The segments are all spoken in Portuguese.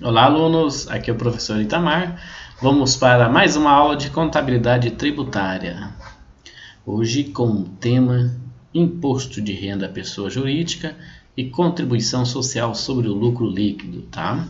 Olá, alunos! Aqui é o professor Itamar. Vamos para mais uma aula de contabilidade tributária. Hoje com o tema Imposto de Renda à Pessoa Jurídica e Contribuição Social sobre o Lucro Líquido, tá?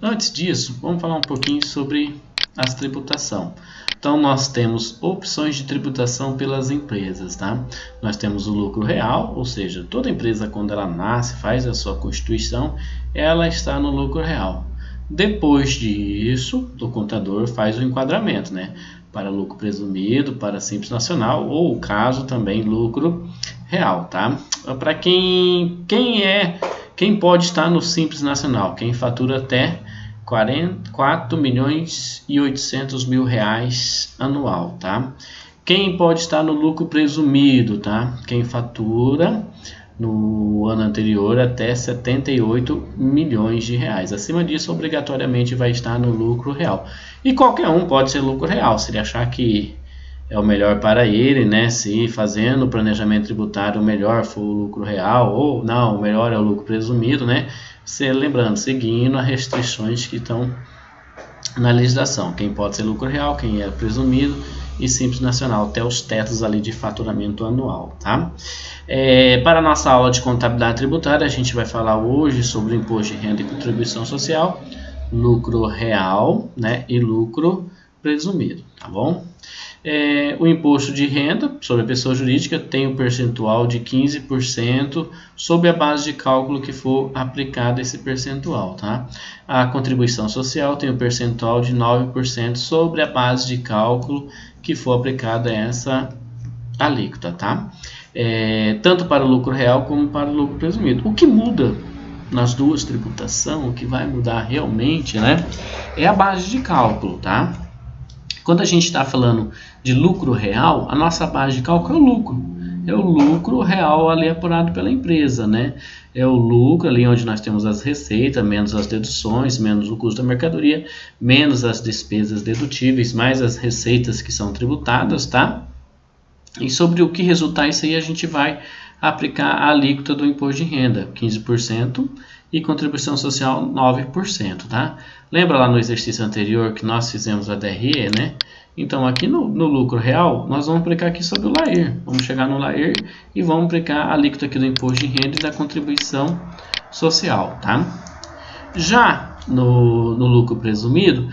Antes disso, vamos falar um pouquinho sobre as tributação. Então, nós temos opções de tributação pelas empresas, tá? Nós temos o lucro real, ou seja, toda empresa quando ela nasce, faz a sua constituição, ela está no lucro real. Depois disso, o contador faz o enquadramento, né? Para lucro presumido, para simples nacional, ou o caso também lucro real, tá? Para quem pode estar no simples nacional? Quem fatura até 4.800.000 reais anual, tá? Quem pode estar no lucro presumido, tá? Quem fatura no ano anterior até 78 milhões de reais. Acima disso, obrigatoriamente vai estar no lucro real. E qualquer um pode ser lucro real, se ele achar que é o melhor para ele, né? Se fazendo o planejamento tributário o melhor for o lucro real, ou não, o melhor é o lucro presumido, né? Lembrando, seguindo as restrições que estão na legislação. Quem pode ser lucro real, quem é presumido e simples nacional, até os tetos ali de faturamento anual, tá? Para a nossa aula de contabilidade tributária, a gente vai falar hoje sobre o imposto de renda e contribuição social, lucro real, né? E lucro presumido, tá bom? O imposto de renda sobre a pessoa jurídica tem um percentual de 15% sobre a base de cálculo que for aplicado esse percentual, tá? A contribuição social tem um percentual de 9% sobre a base de cálculo que for aplicada essa alíquota, tá? Tanto para o lucro real como para o lucro presumido. O que muda nas duas tributações, o que vai mudar realmente, né, é a base de cálculo, tá? Quando a gente está falando de lucro real, a nossa base de cálculo é o lucro. É o lucro real ali apurado pela empresa, né? É o lucro ali onde nós temos as receitas, menos as deduções, menos o custo da mercadoria, menos as despesas dedutíveis, mais as receitas que são tributadas, tá? E sobre o que resultar isso aí, a gente vai aplicar a alíquota do imposto de renda, 15%, e contribuição social 9%, tá? Lembra lá no exercício anterior que nós fizemos a DRE, né? Então aqui no lucro real, nós vamos aplicar aqui sobre o LAIR. Vamos chegar no LAIR e vamos aplicar a alíquota aqui do imposto de renda e da contribuição social, tá? Já no lucro presumido,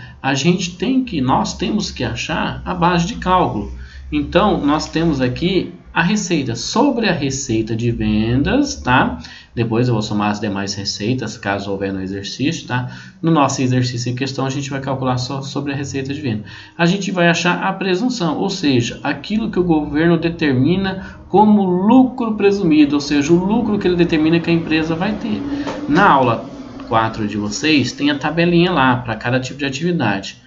nós temos que achar a base de cálculo. Então, nós temos aqui a receita. Sobre a receita de vendas, tá? Depois eu vou somar as demais receitas, caso houver no exercício, tá? No nosso exercício em questão, a gente vai calcular só sobre a receita de venda. A gente vai achar a presunção, ou seja, aquilo que o governo determina como lucro presumido, ou seja, o lucro que ele determina que a empresa vai ter. Na aula 4 de vocês, tem a tabelinha lá para cada tipo de atividade.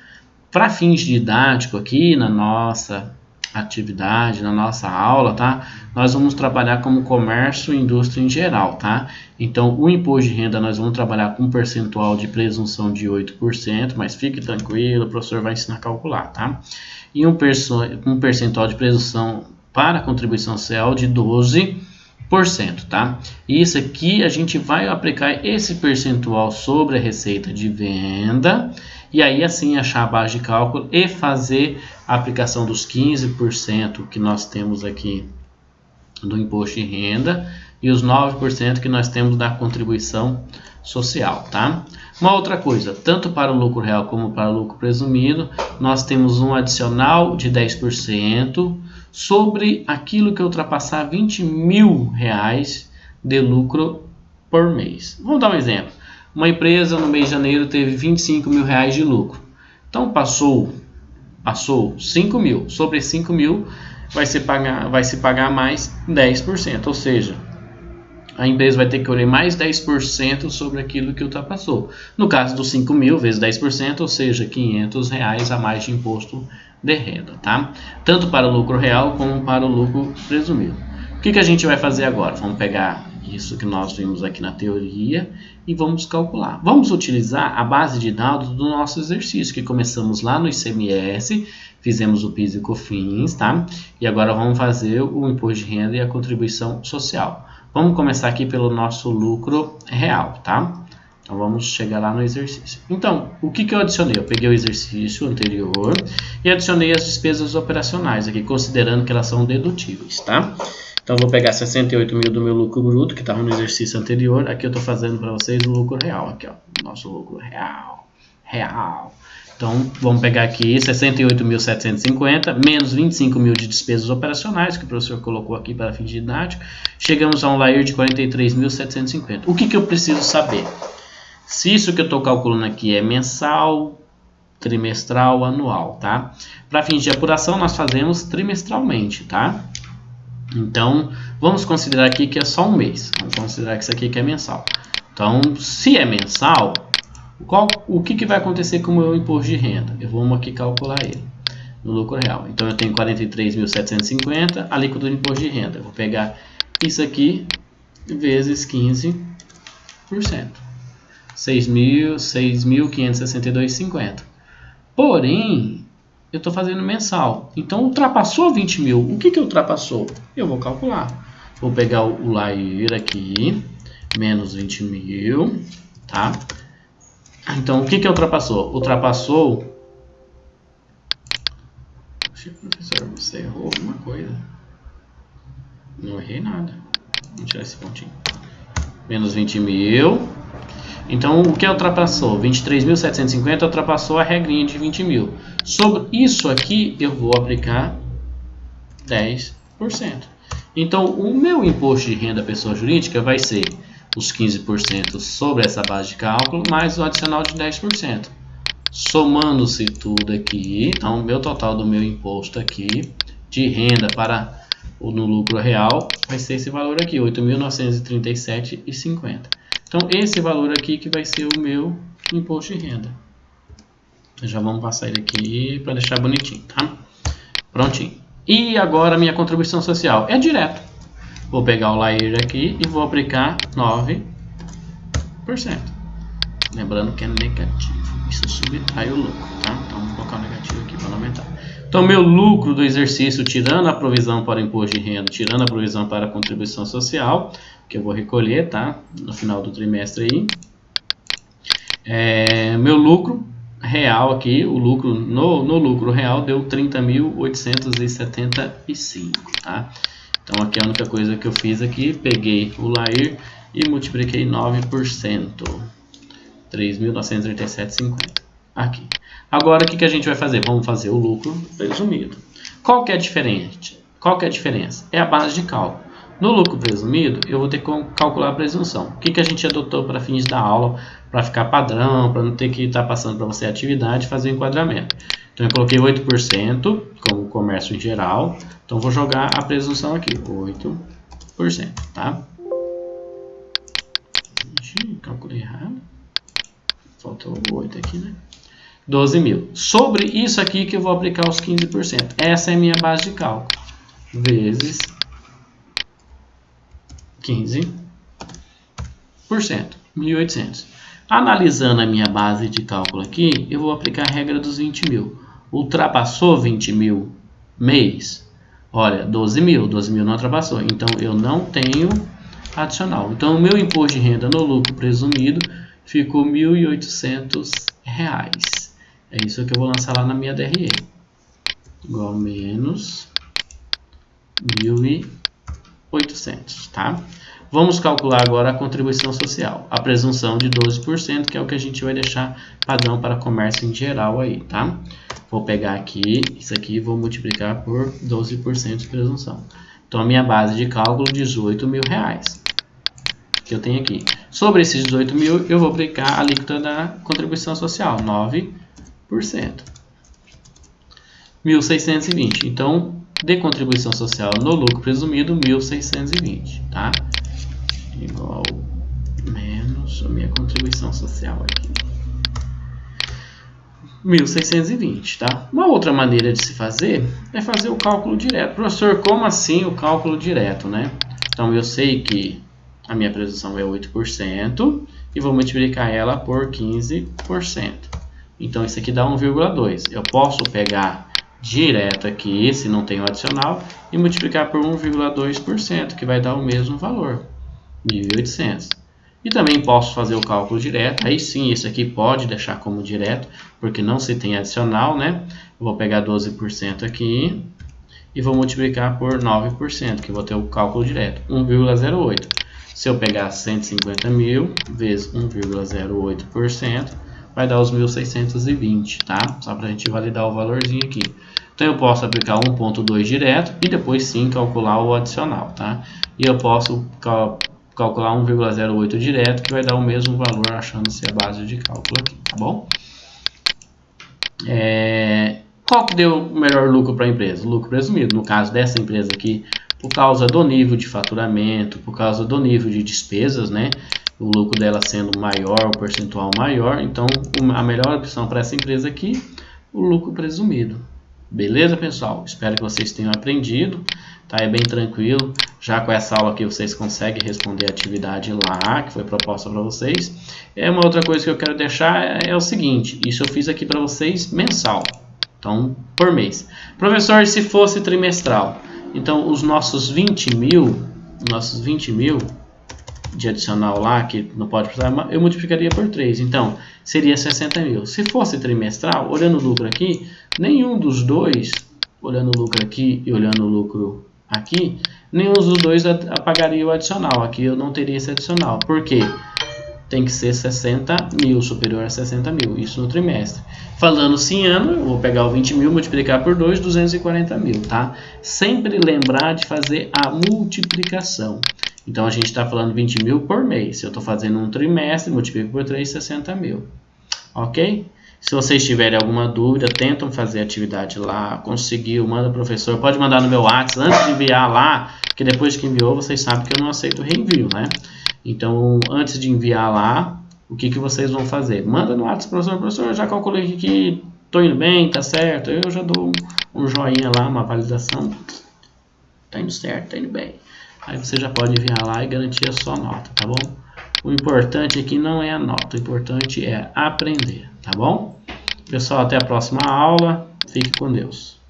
Para fins didáticos aqui na nossa atividade, na nossa aula, tá? Nós vamos trabalhar como comércio e indústria em geral, tá? Então, o imposto de renda nós vamos trabalhar com um percentual de presunção de 8%, mas fique tranquilo, o professor vai ensinar a calcular, tá? E um percentual de presunção para a contribuição social de 12%, tá? E isso aqui a gente vai aplicar esse percentual sobre a receita de venda e aí assim achar a base de cálculo e fazer a aplicação dos 15% que nós temos aqui do imposto de renda e os 9% que nós temos da contribuição social, tá? Uma outra coisa, tanto para o lucro real como para o lucro presumido, nós temos um adicional de 10% sobre aquilo que ultrapassar 20 mil reais de lucro por mês. Vamos dar um exemplo. Uma empresa no mês de janeiro teve 25 mil reais de lucro. Então passou 5 mil. Sobre 5 mil vai se pagar mais 10%. Ou seja, a empresa vai ter que colher mais 10% sobre aquilo que ultrapassou. No caso dos 5 mil vezes 10%, ou seja, 500 reais a mais de imposto de renda, tá? Tanto para o lucro real como para o lucro presumido. O que a gente vai fazer agora? Vamos pegar isso que nós vimos aqui na teoria e vamos calcular. Vamos utilizar a base de dados do nosso exercício, que começamos lá no ICMS, fizemos o PIS e COFINS, tá? E agora vamos fazer o imposto de renda e a contribuição social. Vamos começar aqui pelo nosso lucro real, tá? Então vamos chegar lá no exercício. Então, o que eu adicionei? Eu peguei o exercício anterior e adicionei as despesas operacionais aqui, considerando que elas são dedutíveis, tá? Então vou pegar 68 mil do meu lucro bruto, que estava no exercício anterior. Aqui eu estou fazendo para vocês o lucro real, aqui ó, nosso lucro real. Então vamos pegar aqui 68.750 menos 25 mil de despesas operacionais, que o professor colocou aqui para fins didáticos. Chegamos a um LAIR de 43.750. O que eu preciso saber? Se isso que eu estou calculando aqui é mensal, trimestral, anual, tá? Para fins de apuração, nós fazemos trimestralmente, tá? Então, vamos considerar aqui que é só um mês. Vamos considerar que isso aqui que é mensal. Então, se é mensal, o que vai acontecer com o meu imposto de renda? Eu vou aqui calcular ele no lucro real. Então, eu tenho 43.750, alíquota do imposto de renda. Eu vou pegar isso aqui vezes 15%. 6.562,50. Porém, eu estou fazendo mensal. Então, ultrapassou 20 mil. O que ultrapassou? Eu vou calcular. Vou pegar o LAIR aqui, menos 20 mil, tá? Então, o que ultrapassou? Ultrapassou... Professor, você errou alguma coisa? Não errei nada. Vamos tirar esse pontinho. Menos 20 mil... Então, o que ultrapassou? 23.750 ultrapassou a regrinha de 20 mil. Sobre isso aqui, eu vou aplicar 10%. Então, o meu imposto de renda pessoa jurídica vai ser os 15% sobre essa base de cálculo, mais o adicional de 10%. Somando-se tudo aqui, então, o meu total do meu imposto aqui, de renda no lucro real, vai ser esse valor aqui, 8.937,50. Então, esse valor aqui que vai ser o meu imposto de renda. Já vamos passar ele aqui para deixar bonitinho, tá? Prontinho. E agora a minha contribuição social é direto. Vou pegar o LAIR aqui e vou aplicar 9%. Lembrando que é negativo. Isso subtrai o lucro, tá? Então, vou colocar o negativo aqui para não aumentar. Então, meu lucro do exercício, tirando a provisão para imposto de renda, tirando a provisão para a contribuição social, que eu vou recolher, tá? No final do trimestre aí. Meu lucro real aqui, o lucro no lucro real deu 30.875, tá? Então, aqui a única coisa que eu fiz aqui, peguei o LAIR e multipliquei 9%. 3.937,50 aqui. Agora, o que a gente vai fazer? Vamos fazer o lucro presumido. Qual que é a diferença? É a base de cálculo. No lucro presumido, eu vou ter que calcular a presunção. O que a gente adotou para fins da aula, para ficar padrão, para não ter que estar passando para você a atividade e fazer o enquadramento. Então, eu coloquei 8% como comércio em geral. Então, vou jogar a presunção aqui, 8%, tá? Calculei errado. Faltou 8 aqui, né? 12 mil. Sobre isso aqui que eu vou aplicar os 15%. Essa é a minha base de cálculo. Vezes 15%. 1.800. Analisando a minha base de cálculo aqui, eu vou aplicar a regra dos 20 mil. Ultrapassou 20 mil mês? Olha, 12 mil. 12 mil não ultrapassou. Então, eu não tenho adicional. Então, o meu imposto de renda no lucro presumido ficou R$ 1.800. É isso que eu vou lançar lá na minha DRE. Igual menos 1.800, tá? Vamos calcular agora a contribuição social. A presunção de 12%, que é o que a gente vai deixar padrão para comércio em geral aí, tá? Vou pegar aqui, isso aqui e vou multiplicar por 12% de presunção. Então, a minha base de cálculo, R$ 18.000. Que eu tenho aqui. Sobre esses 18 mil, eu vou aplicar a alíquota da contribuição social, 9%. 1.620. Então, de contribuição social no lucro presumido, 1.620, tá? Igual menos a minha contribuição social aqui. 1.620, tá? Uma outra maneira de se fazer é fazer o cálculo direto. Professor, como assim o cálculo direto, né? Então, eu sei que a minha presunção é 8% e vou multiplicar ela por 15%. Então, isso aqui dá 1,2. Eu posso pegar direto aqui, se não tem o adicional, e multiplicar por 1,2%, que vai dar o mesmo valor, 1.800. E também posso fazer o cálculo direto. Aí sim, esse aqui pode deixar como direto, porque não se tem adicional, né? Eu vou pegar 12% aqui e vou multiplicar por 9%, que eu vou ter o cálculo direto, 1,08. Se eu pegar 150 mil vezes 1,08%, vai dar os 1.620, tá? Só para a gente validar o valorzinho aqui. Então eu posso aplicar 1,2 direto e depois sim calcular o adicional, tá? E eu posso calcular 1,08 direto, que vai dar o mesmo valor, achando-se a base de cálculo aqui, tá bom? Qual que deu o melhor lucro para a empresa? O lucro presumido. No caso dessa empresa aqui, por causa do nível de faturamento, por causa do nível de despesas, né? O lucro dela sendo maior, o percentual maior. Então, a melhor opção para essa empresa aqui, o lucro presumido. Beleza, pessoal? Espero que vocês tenham aprendido. Tá? É bem tranquilo. Já com essa aula aqui vocês conseguem responder a atividade lá que foi proposta para vocês. Uma outra coisa que eu quero deixar é o seguinte. Isso eu fiz aqui para vocês mensal. Então, por mês. Professor, se fosse trimestral? Então, os nossos 20 mil de adicional lá, que não pode precisar, eu multiplicaria por 3. Então, seria 60 mil. Se fosse trimestral, olhando o lucro aqui, nenhum dos dois, olhando o lucro aqui e olhando o lucro aqui, nenhum dos dois apagaria o adicional. Aqui eu não teria esse adicional. Por quê? Tem que ser 60 mil, superior a 60 mil, isso no trimestre. Falando-se em ano, eu vou pegar o 20 mil, multiplicar por 2, 240 mil, tá? Sempre lembrar de fazer a multiplicação. Então, a gente está falando 20 mil por mês. Se eu estou fazendo um trimestre, multiplico por 3, 60 mil. Ok? Se vocês tiverem alguma dúvida, tentam fazer a atividade lá. Conseguiu, manda professor. Pode mandar no meu WhatsApp antes de enviar lá, que depois que enviou, vocês sabem que eu não aceito reenvio, né? Então, antes de enviar lá, o que vocês vão fazer? Manda no WhatsApp, professor, eu já calculei que estou indo bem, tá certo. Eu já dou um joinha lá, uma validação. Tá indo certo, tá indo bem. Aí você já pode enviar lá e garantir a sua nota, tá bom? O importante aqui não é a nota, o importante é aprender, tá bom? Pessoal, até a próxima aula. Fique com Deus.